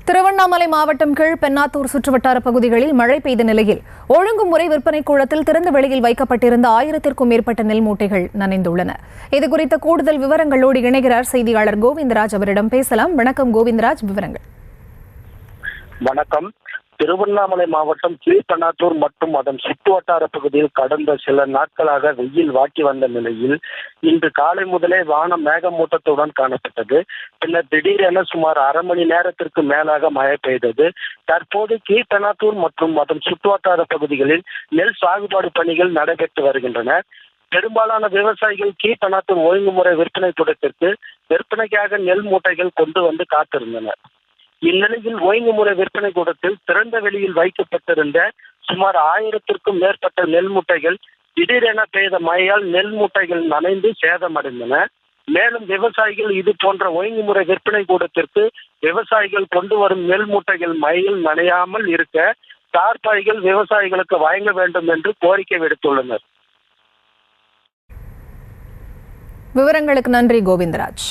திருவண்ணாமலை மாவட்டம் கீழ்பென்னாத்தூர் சுற்றுவட்டார பகுதிகளில் மழை பெய்த நிலையில் ஒழுங்குமுறை விற்பனை கூடத்தில் திறந்த வெளியில் வைக்கப்பட்டிருந்த 1000க்கும் மேற்பட்ட நெல் மூட்டைகள் நனைந்துள்ளன. இதுகுறித்த கூடுதல் விவரங்களோடு இணைகிறார் செய்தியாளர் கோவிந்தராஜ். அவரிடம் பேசலாம். வணக்கம் கோவிந்தராஜ், விவரங்கள். வணக்கம். திருவண்ணாமலை மாவட்டம் கீழ்பென்னாத்தூர் மற்றும் அதன் சுற்றுவட்டார பகுதியில் கடந்த சில நாட்களாக வெயில் வாட்டி வந்த நிலையில் இன்று காலை முதலே வானம் மேகமூட்டத்துடன் காணப்பட்டது. பின்னர் திடீரென சுமார் அரை மணி நேரத்திற்கு மேலாக மழை பெய்தது. தற்போது கீழ்பென்னாத்தூர் மற்றும் அதன் சுற்றுவட்டார பகுதிகளில் நெல் சாகுபாடு பணிகள் நடைபெற்று வருகின்றன. பெரும்பாலான விவசாயிகள் கீழ்பென்னாத்தூர் ஒழுங்குமுறை விற்பனை கூடத்திற்கு விற்பனைக்காக நெல் மூட்டைகள் கொண்டு வந்து காத்திருந்தனர். இந்நிலையில் ஒழுங்குமுறை விற்பனை கூடத்தில் திறந்த வெளியில் வைக்கப்பட்டிருந்த சுமார் 1000க்கும் மேற்பட்ட நெல் மூட்டைகள் திடீரென பெய்த மழையால் நெல் மூட்டைகள் நனைந்து சேதமடைந்தன. மேலும் விவசாயிகள் இது போன்ற ஒழுங்குமுறை விற்பனை கூடத்திற்கு விவசாயிகள் கொண்டு வரும் நெல் மூட்டைகள் மழையில் நனையாமல் இருக்க தார்பாய்கள் விவசாயிகளுக்கு வழங்க வேண்டும் என்று கோரிக்கை விடுத்துள்ளனர். விவரங்களுக்கு நன்றி கோவிந்தராஜ்.